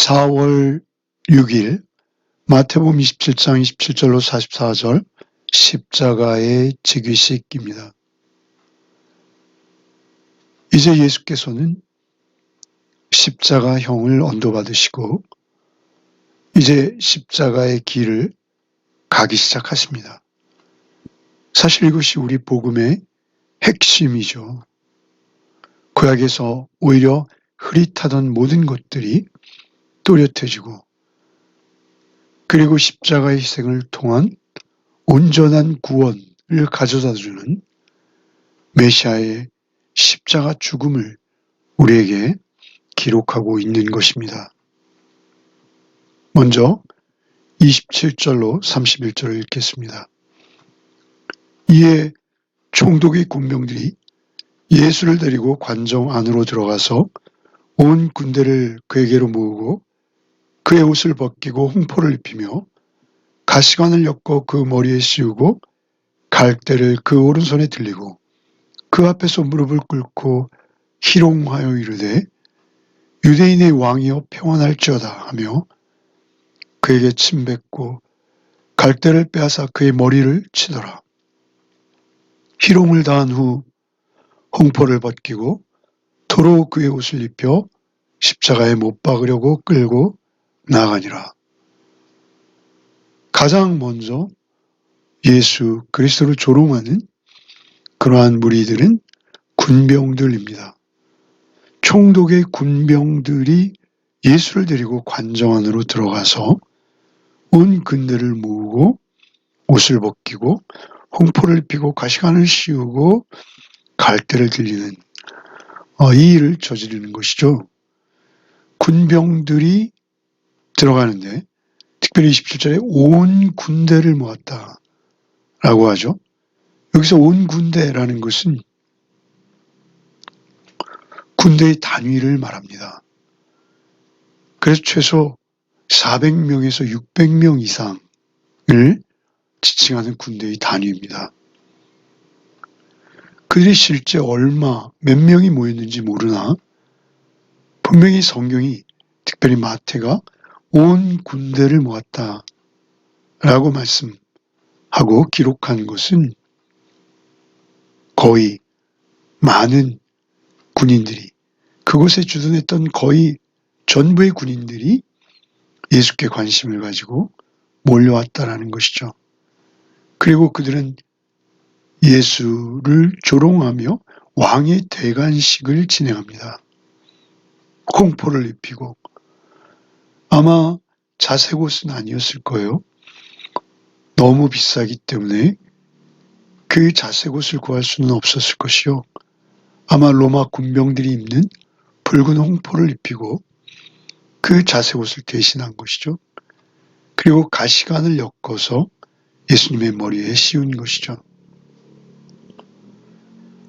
4월 6일 마태복음 27장 27절로 44절 십자가의 지기식입니다. 이제 예수께서는 십자가형을 언도받으시고 이제 십자가의 길을 가기 시작하십니다. 사실 이것이 우리 복음의 핵심이죠. 구약에서 오히려 흐릿하던 모든 것들이 또렷해지고 그리고 십자가의 희생을 통한 온전한 구원을 가져다주는 메시아의 십자가 죽음을 우리에게 기록하고 있는 것입니다. 먼저 27절로 31절을 읽겠습니다. 이에 총독의 군병들이 예수를 데리고 관정 안으로 들어가서 온 군대를 그에게로 모으고 그의 옷을 벗기고 홍포를 입히며 가시관을 엮어 그 머리에 씌우고 갈대를 그 오른손에 들리고 그 앞에서 무릎을 꿇고 희롱하여 이르되 유대인의 왕이여 평안할지어다 하며 그에게 침뱉고 갈대를 빼앗아 그의 머리를 치더라. 희롱을 다한 후 홍포를 벗기고 도로 그의 옷을 입혀 십자가에 못 박으려고 끌고 나아가니라. 가장 먼저 예수 그리스도를 조롱하는 그러한 무리들은 군병들입니다. 총독의 군병들이 예수를 데리고 관정 안으로 들어가서 온 군대를 모으고 옷을 벗기고 홍포를 입히고 가시관을 씌우고 갈대를 들리는 이 일을 저지르는 것이죠. 군병들이 들어가는데 특별히 27절에 온 군대를 모았다라고 하죠. 여기서 온 군대라는 것은 군대의 단위를 말합니다. 그래서 최소 400명에서 600명 이상을 지칭하는 군대의 단위입니다. 그들이 실제 몇 명이 모였는지 모르나 분명히 성경이 특별히 마태가 온 군대를 모았다라고 말씀하고 기록한 것은 거의 많은 군인들이 그곳에 주둔했던 거의 전부의 군인들이 예수께 관심을 가지고 몰려왔다라는 것이죠. 그리고 그들은 예수를 조롱하며 왕의 대관식을 진행합니다. 홍포를 입히고 아마 자색 옷은 아니었을 거예요. 너무 비싸기 때문에 그 자색 옷을 구할 수는 없었을 것이요. 아마 로마 군병들이 입는 붉은 홍포를 입히고 그 자색 옷을 대신한 것이죠. 그리고 가시관을 엮어서 예수님의 머리에 씌운 것이죠.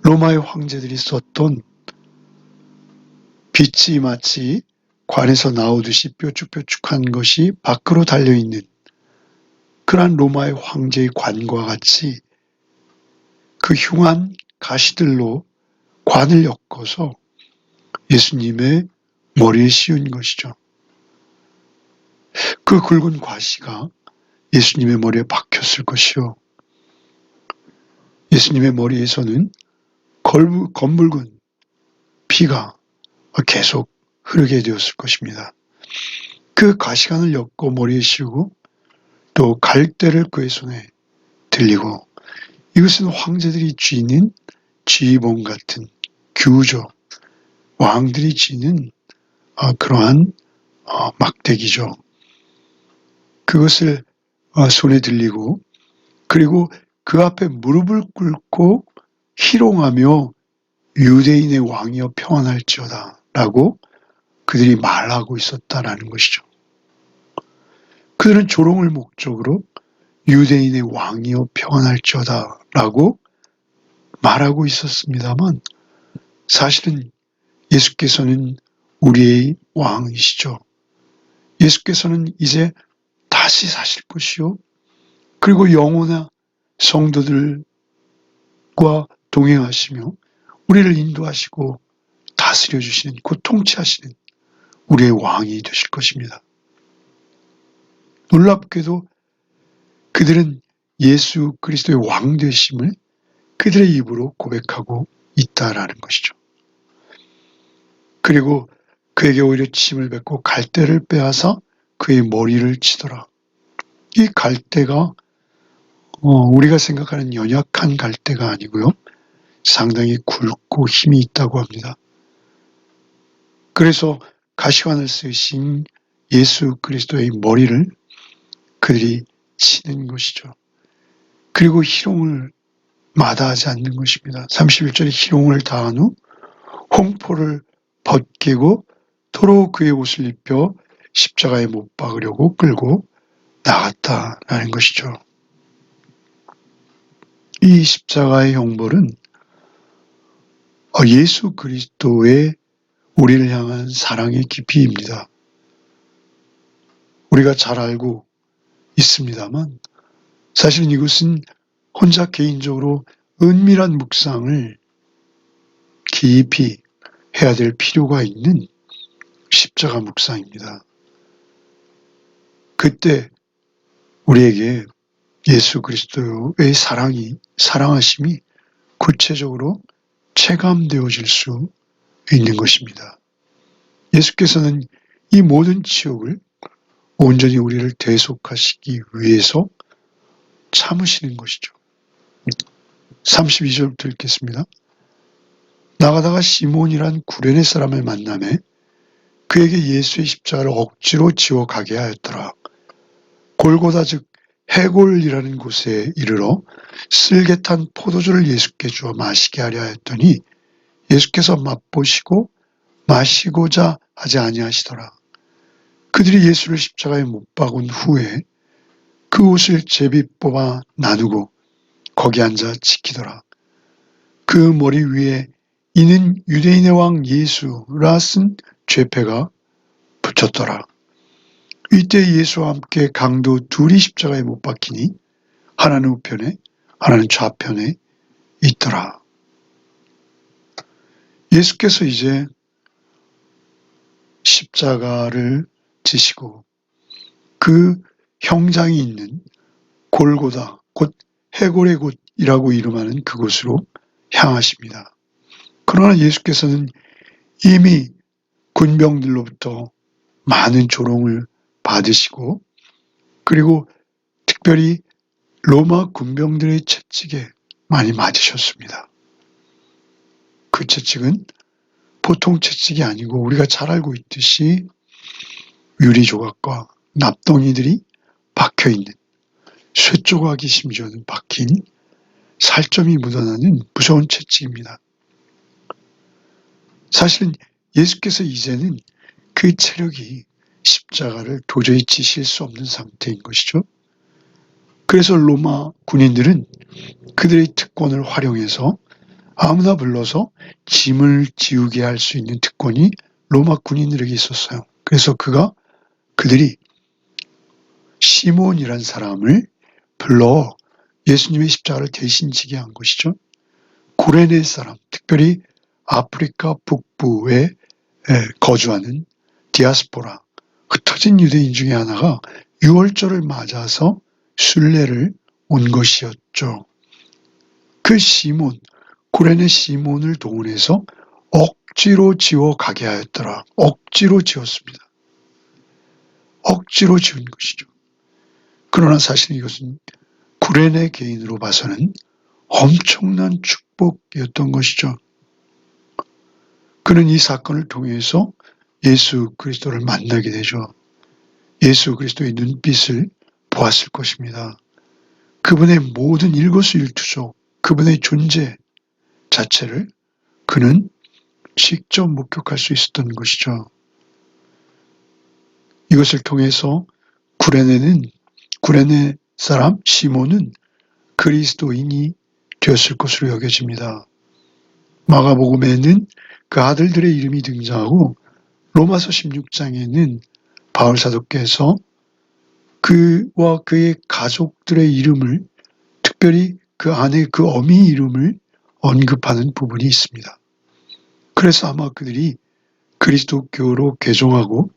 로마의 황제들이 썼던 빛이 마치 관에서 나오듯이 뾰족뾰족한 것이 밖으로 달려있는 그러한 로마의 황제의 관과 같이 그 흉한 가시들로 관을 엮어서 예수님의 머리에 씌운 것이죠. 그 굵은 가시가 예수님의 머리에 박혔을 것이요. 예수님의 머리에서는 검붉은 피가 계속 흐르게 되었을 것입니다. 그 가시관을 엮고 머리에 씌우고 또 갈대를 그의 손에 들리고 이것은 황제들이 쥐는 쥐봉 같은 규죠. 왕들이 쥐는 그러한 막대기죠. 그것을 손에 들리고 그리고 그 앞에 무릎을 꿇고 희롱하며 유대인의 왕이여 평안할지어다 라고 그들이 말하고 있었다라는 것이죠. 그들은 조롱을 목적으로 유대인의 왕이여 평안할지어다 라고 말하고 있었습니다만 사실은 예수께서는 우리의 왕이시죠. 예수께서는 이제 다시 사실 것이요. 그리고 영혼의 성도들과 동행하시며 우리를 인도하시고 다스려 주시는 곧 통치하시는 우리의 왕이 되실 것입니다. 놀랍게도 그들은 예수 그리스도의 왕 되심을 그들의 입으로 고백하고 있다라는 것이죠. 그리고 그에게 오히려 침을 뱉고 갈대를 빼앗아 그의 머리를 치더라. 이 갈대가 우리가 생각하는 연약한 갈대가 아니고요. 상당히 굵고 힘이 있다고 합니다. 그래서 가시관을 쓰신 예수 그리스도의 머리를 그들이 치는 것이죠. 그리고 희롱을 마다하지 않는 것입니다. 31절에 희롱을 다한 후 홍포를 벗기고 도로 그의 옷을 입혀 십자가에 못 박으려고 끌고 나갔다라는 것이죠. 이 십자가의 형벌은 예수 그리스도의 우리를 향한 사랑의 깊이입니다. 우리가 잘 알고 있습니다만 사실은 이것은 혼자 개인적으로 은밀한 묵상을 깊이 해야 될 필요가 있는 십자가 묵상입니다. 그때 우리에게 예수 그리스도의 사랑하심이 구체적으로 체감되어질 수 있는 것입니다. 예수께서는 이 모든 치욕을 온전히 우리를 대속하시기 위해서 참으시는 것이죠. 32절부터 읽겠습니다. 나가다가 시몬이란 구레네 사람을 만나매 그에게 예수의 십자가를 억지로 지워 가게 하였더라. 골고다 즉 해골이라는 곳에 이르러 쓸개 탄 포도주를 예수께 주어 마시게 하려 하였더니 예수께서 맛보시고 마시고자 하지 아니하시더라. 그들이 예수를 십자가에 못 박은 후에 그 옷을 제비 뽑아 나누고 거기 앉아 지키더라. 그 머리 위에 이는 유대인의 왕 예수라 쓴 죄패가 붙였더라. 이때 예수와 함께 강도 둘이 십자가에 못 박히니 하나는 우편에 하나는 좌편에 있더라. 예수께서 이제 십자가를 지시고 그 형장이 있는 골고다, 곧 해골의 곳이라고 이름하는 그곳으로 향하십니다. 그러나 예수께서는 이미 군병들로부터 많은 조롱을 받으시고 그리고 특별히 로마 군병들의 채찍에 많이 맞으셨습니다. 그 채찍은 보통 채찍이 아니고 우리가 잘 알고 있듯이 유리조각과 납덩이들이 박혀있는 쇠조각이 심지어는 박힌 살점이 묻어나는 무서운 채찍입니다. 사실은 예수께서 이제는 그 체력이 십자가를 도저히 지실 수 없는 상태인 것이죠. 그래서 로마 군인들은 그들의 특권을 활용해서 아무나 불러서 짐을 지우게 할 수 있는 특권이 로마 군인들에게 있었어요. 그래서 그들이 시몬이란 사람을 불러 예수님의 십자가를 대신 지게 한 것이죠. 구레네 사람, 특별히 아프리카 북부에 거주하는 디아스포라, 흩어진 유대인 중에 하나가 유월절을 맞아서 순례를 온 것이었죠. 그 시몬, 구레네 시몬을 동원해서 억지로 지워 가게 하였더라. 억지로 지었습니다. 억지로 지은 것이죠. 그러나 사실 이것은 구레네 개인으로 봐서는 엄청난 축복이었던 것이죠. 그는 이 사건을 통해서 예수 그리스도를 만나게 되죠. 예수 그리스도의 눈빛을 보았을 것입니다. 그분의 모든 일거수일투족, 그분의 존재 자체를 그는 직접 목격할 수 있었던 것이죠. 이것을 통해서 구레네 사람 시몬은 그리스도인이 되었을 것으로 여겨집니다. 마가복음에는 그 아들들의 이름이 등장하고 로마서 16장에는 바울 사도께서 그와 그의 가족들의 이름을, 특별히 그 아내 그 어미 이름을 언급하는 부분이 있습니다. 그래서 아마 그들이 그리스도교로 개종하고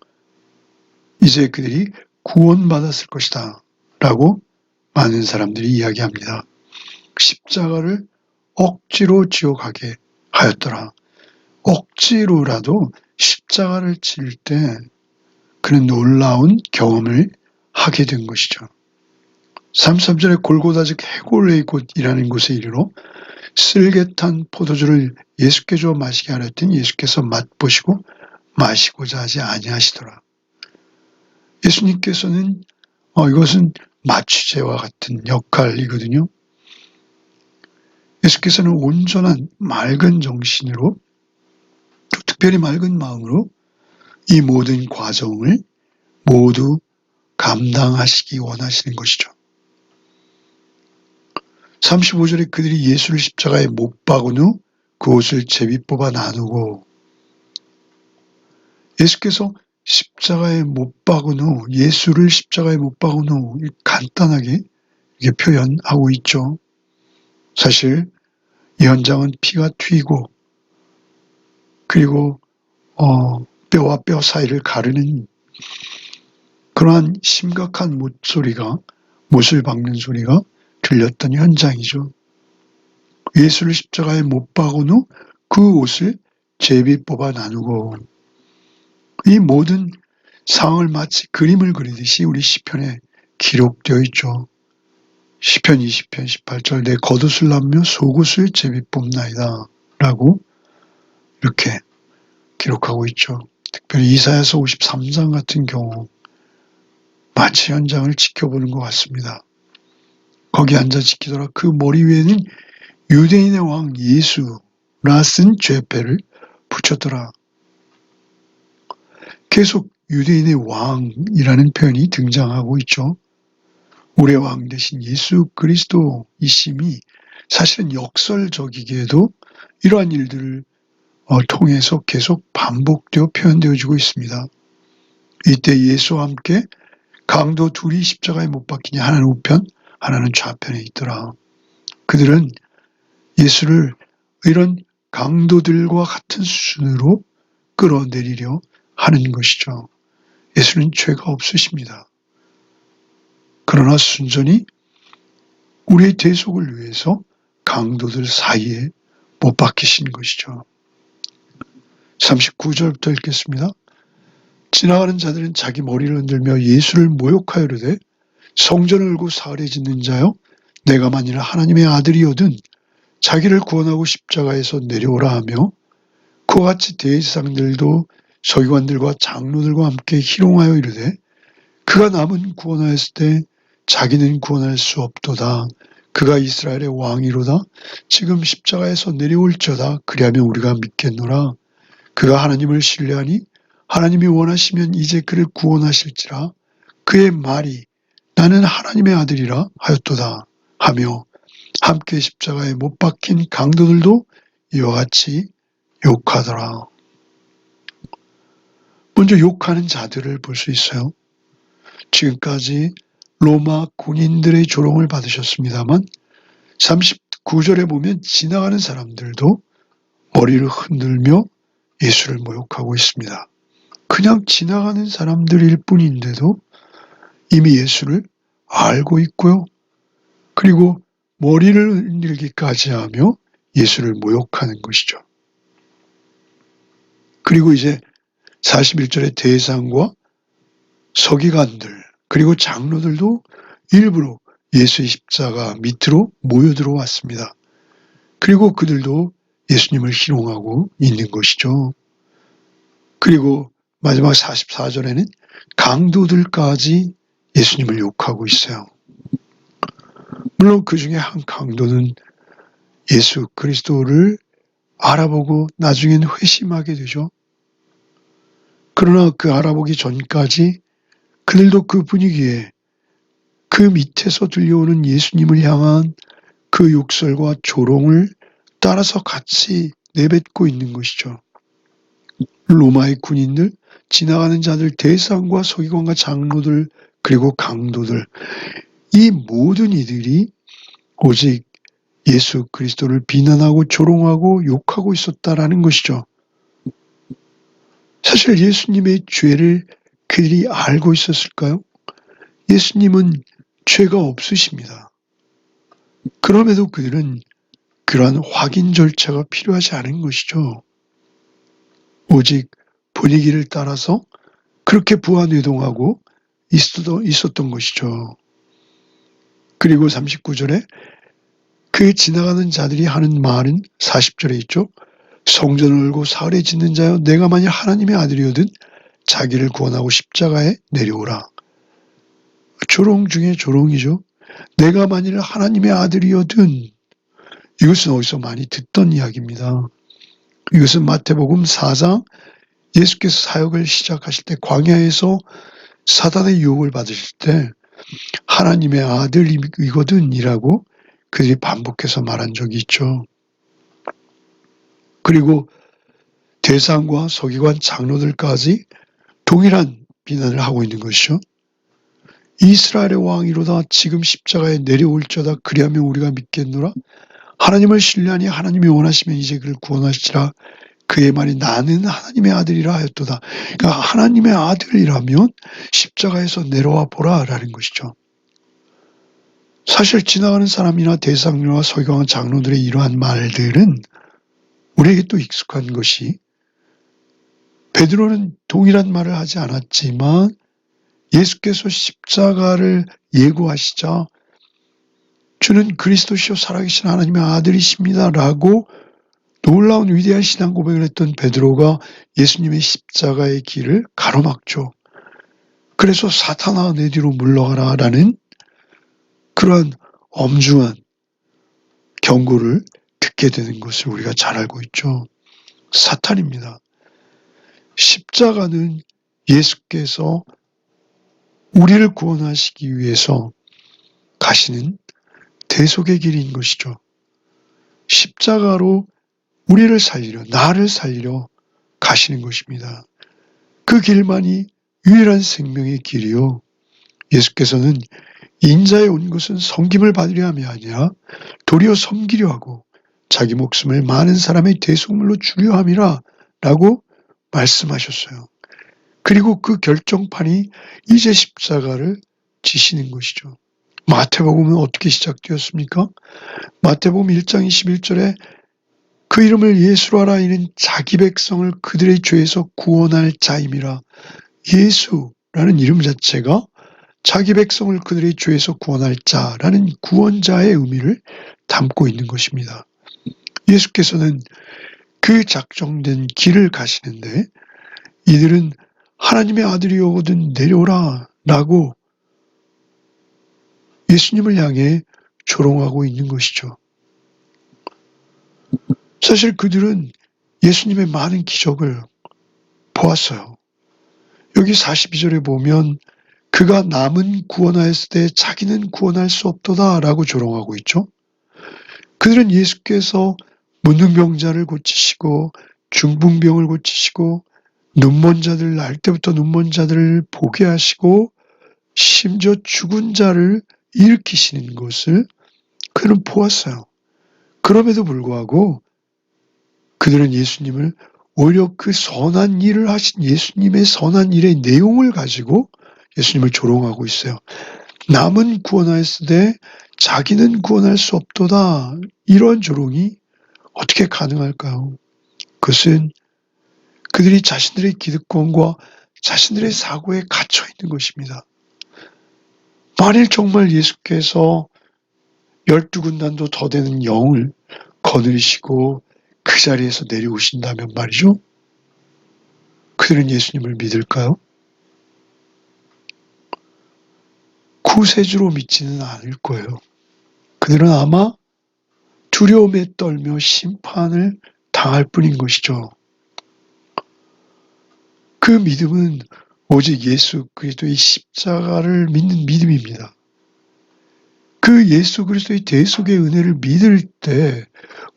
이제 그들이 구원받았을 것이다 라고 많은 사람들이 이야기합니다. 십자가를 억지로 지어 가게 하였더라. 억지로라도 십자가를 칠 때 그는 놀라운 경험을 하게 된 것이죠. 33절에 골고다 즉 해골의 곳이라는 곳에 이르러 쓸개탄 포도주를 예수께 주어 마시게 하려 했더니 예수께서 맛보시고 마시고자 하지 아니하시더라. 예수님께서는 이것은 마취제와 같은 역할이거든요. 예수께서는 온전한 맑은 정신으로 특별히 맑은 마음으로 이 모든 과정을 모두 감당하시기 원하시는 것이죠. 35절에 그들이 예수를 십자가에 못 박은 후 그 옷을 제비 뽑아 나누고 예수께서 십자가에 못 박은 후 예수를 십자가에 못 박은 후 간단하게 이게 표현하고 있죠. 사실 이 현장은 피가 튀고 그리고 뼈와 뼈 사이를 가르는 그러한 심각한 못을 박는 소리가 들렸던 현장이죠. 예수를 십자가에 못 박은 후 그 옷을 제비 뽑아 나누고 이 모든 상황을 마치 그림을 그리듯이 우리 시편에 기록되어 있죠. 시편 20편 18절 내 겉옷을 나누며 속옷을 제비 뽑나이다 라고 이렇게 기록하고 있죠. 특별히 이사야서 53장 같은 경우 마치 현장을 지켜보는 것 같습니다. 거기 앉아 지키더라. 그 머리 위에는 유대인의 왕 예수라 쓴 죄패를 붙였더라. 계속 유대인의 왕이라는 표현이 등장하고 있죠. 우리의 왕 대신 예수 그리스도이심이 사실은 역설적이게도 이러한 일들을 통해서 계속 반복되어 표현되어지고 있습니다. 이때 예수와 함께 강도 둘이 십자가에 못 박히니 하나는 우편 하나는 좌편에 있더라. 그들은 예수를 이런 강도들과 같은 수준으로 끌어내리려 하는 것이죠. 예수는 죄가 없으십니다. 그러나 순전히 우리의 대속을 위해서 강도들 사이에 못 박히신 것이죠. 39절부터 읽겠습니다. 지나가는 자들은 자기 머리를 흔들며 예수를 모욕하여 이르되 성전을 울고 사흘에 짓는 자여 내가 만일 하나님의 아들이거든 자기를 구원하고 십자가에서 내려오라 하며 그와 같이 대제사장들도 서기관들과 장로들과 함께 희롱하여 이르되 그가 남은 구원하였을 때 자기는 구원할 수 없도다. 그가 이스라엘의 왕이로다. 지금 십자가에서 내려올지어다. 그리하면 우리가 믿겠노라. 그가 하나님을 신뢰하니 하나님이 원하시면 이제 그를 구원하실지라. 그의 말이 나는 하나님의 아들이라 하였도다 하며 함께 십자가에 못 박힌 강도들도 이와 같이 욕하더라. 먼저 욕하는 자들을 볼 수 있어요. 지금까지 로마 군인들의 조롱을 받으셨습니다만 39절에 보면 지나가는 사람들도 머리를 흔들며 예수를 모욕하고 있습니다. 그냥 지나가는 사람들일 뿐인데도 이미 예수를 알고 있고요. 그리고 머리를 흔들기까지 하며 예수를 모욕하는 것이죠. 그리고 이제 41절에 대상과 서기관들 그리고 장로들도 일부러 예수의 십자가 밑으로 모여 들어왔습니다. 그리고 그들도 예수님을 희롱하고 있는 것이죠. 그리고 마지막 44절에는 강도들까지 예수님을 욕하고 있어요. 물론 그 중에 한 강도는 예수 그리스도를 알아보고 나중엔 회심하게 되죠. 그러나 그 알아보기 전까지 그들도 그 분위기에 그 밑에서 들려오는 예수님을 향한 그 욕설과 조롱을 따라서 같이 내뱉고 있는 것이죠. 로마의 군인들, 지나가는 자들, 대상과 서기관과 장로들, 그리고 강도들, 이 모든 이들이 오직 예수 그리스도를 비난하고 조롱하고 욕하고 있었다라는 것이죠. 사실 예수님의 죄를 그들이 알고 있었을까요? 예수님은 죄가 없으십니다. 그럼에도 그들은 그러한 확인 절차가 필요하지 않은 것이죠. 오직 분위기를 따라서 그렇게 부안해동하고 있었던 것이죠. 그리고 39절에 그 지나가는 자들이 하는 말은 40절에 있죠. 성전을 열고 사흘에 짓는 자여 내가 만일 하나님의 아들이거든 자기를 구원하고 십자가에 내려오라. 조롱 중에 조롱이죠. 내가 만일 하나님의 아들이거든. 이것은 어디서 많이 듣던 이야기입니다. 이것은 마태복음 4장 예수께서 사역을 시작하실 때 광야에서 사단의 유혹을 받으실 때 하나님의 아들이거든 이라고 그들이 반복해서 말한 적이 있죠. 그리고 대상과 서기관 장로들까지 동일한 비난을 하고 있는 것이죠. 이스라엘의 왕이로다 지금 십자가에 내려올저다 그리하면 우리가 믿겠노라. 하나님을 신뢰하니 하나님이 원하시면 이제 그를 구원하시리라. 그의 말이 나는 하나님의 아들이라 하였도다. 그러니까 하나님의 아들이라면 십자가에서 내려와 보라 라는 것이죠. 사실 지나가는 사람이나 대상료와 서기관 장로들의 이러한 말들은 우리에게 또 익숙한 것이 베드로는 동일한 말을 하지 않았지만 예수께서 십자가를 예고하시자 주는 그리스도시요 살아계신 하나님의 아들이십니다 라고 놀라운 위대한 신앙 고백을 했던 베드로가 예수님의 십자가의 길을 가로막죠. 그래서 사탄아 내 뒤로 물러가라 라는 그러한 엄중한 경고를 듣게 되는 것을 우리가 잘 알고 있죠. 사탄입니다. 십자가는 예수께서 우리를 구원하시기 위해서 가시는 대속의 길인 것이죠. 십자가로 우리를 살리려, 나를 살리려 가시는 것입니다. 그 길만이 유일한 생명의 길이요. 예수께서는 인자에 온 것은 섬김을 받으려 함이 아니라 도리어 섬기려 하고 자기 목숨을 많은 사람의 대속물로 주려 함이라 라고 말씀하셨어요. 그리고 그 결정판이 이제 십자가를 지시는 것이죠. 마태복음은 어떻게 시작되었습니까? 마태복음 1장 21절에 그 이름을 예수로 하라 이는 자기 백성을 그들의 죄에서 구원할 자임이라. 예수라는 이름 자체가 자기 백성을 그들의 죄에서 구원할 자라는 구원자의 의미를 담고 있는 것입니다. 예수께서는 그 작정된 길을 가시는데 이들은 하나님의 아들이오거든 내려오라 라고 예수님을 향해 조롱하고 있는 것이죠. 사실 그들은 예수님의 많은 기적을 보았어요. 여기 42절에 보면 그가 남은 구원하였을 때 자기는 구원할 수 없도다 라고 조롱하고 있죠. 그들은 예수께서 문둥병자를 고치시고 중풍병을 고치시고 눈먼 자들 날 때부터 눈먼 자들을 보게 하시고 심지어 죽은 자를 일으키시는 것을 그들은 보았어요. 그럼에도 불구하고 그들은 예수님을 오히려 그 선한 일을 하신 예수님의 선한 일의 내용을 가지고 예수님을 조롱하고 있어요. 남은 구원하였을 때 자기는 구원할 수 없도다. 이런 조롱이 어떻게 가능할까요? 그것은 그들이 자신들의 기득권과 자신들의 사고에 갇혀 있는 것입니다. 만일 정말 예수께서 12군단도 더 되는 영을 거느리시고 그 자리에서 내려오신다면 말이죠. 그들은 예수님을 믿을까요? 구세주로 믿지는 않을 거예요. 그들은 아마 두려움에 떨며 심판을 당할 뿐인 것이죠. 그 믿음은 오직 예수 그리스도의 십자가를 믿는 믿음입니다. 그 예수 그리스도의 대속의 은혜를 믿을 때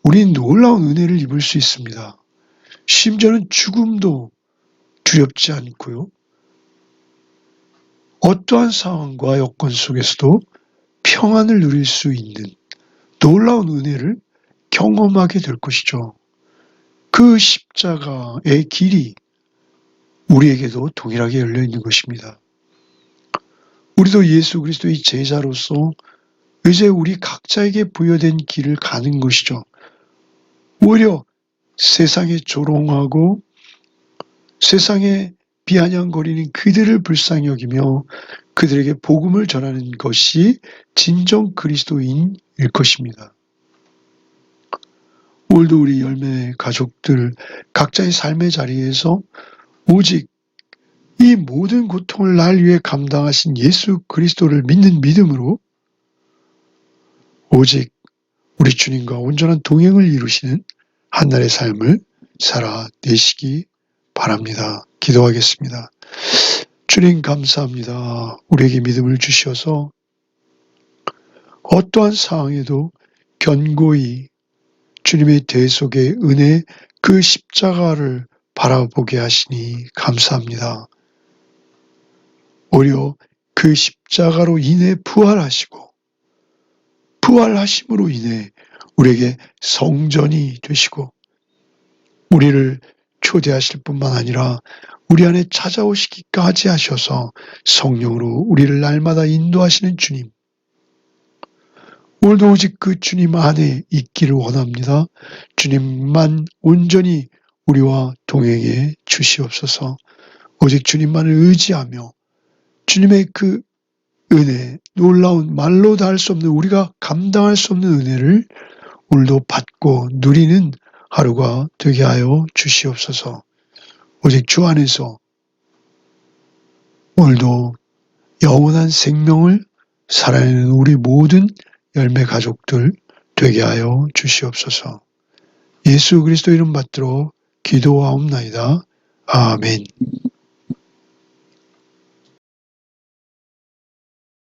우리는 놀라운 은혜를 입을 수 있습니다. 심지어는 죽음도 두렵지 않고요. 어떠한 상황과 여건 속에서도 평안을 누릴 수 있는 놀라운 은혜를 경험하게 될 것이죠. 그 십자가의 길이 우리에게도 동일하게 열려 있는 것입니다. 우리도 예수 그리스도의 제자로서 이제 우리 각자에게 부여된 길을 가는 것이죠. 오히려 세상에 조롱하고 세상에 비아냥거리는 그들을 불쌍히 여기며 그들에게 복음을 전하는 것이 진정 그리스도인일 것입니다. 오늘도 우리 열매 가족들 각자의 삶의 자리에서 오직 이 모든 고통을 날 위해 감당하신 예수 그리스도를 믿는 믿음으로 오직 우리 주님과 온전한 동행을 이루시는 한날의 삶을 살아내시기 바랍니다. 기도하겠습니다. 주님 감사합니다. 우리에게 믿음을 주셔서 어떠한 상황에도 견고히 주님의 대속의 은혜 그 십자가를 바라보게 하시니 감사합니다. 오히려 그 십자가로 인해 부활하시고 부활하심으로 인해 우리에게 성전이 되시고 우리를 초대하실 뿐만 아니라 우리 안에 찾아오시기까지 하셔서 성령으로 우리를 날마다 인도하시는 주님. 오늘도 오직 그 주님 안에 있기를 원합니다. 주님만 온전히 우리와 동행해 주시옵소서. 오직 주님만을 의지하며 주님의 그 은혜, 놀라운 말로 다 할 수 없는 우리가 감당할 수 없는 은혜를 오늘도 받고 누리는 하루가 되게 하여 주시옵소서. 오직 주 안에서 오늘도 영원한 생명을 살아내는 우리 모든 열매 가족들 되게 하여 주시옵소서. 예수 그리스도 이름 받들어 기도하옵나이다. 아멘.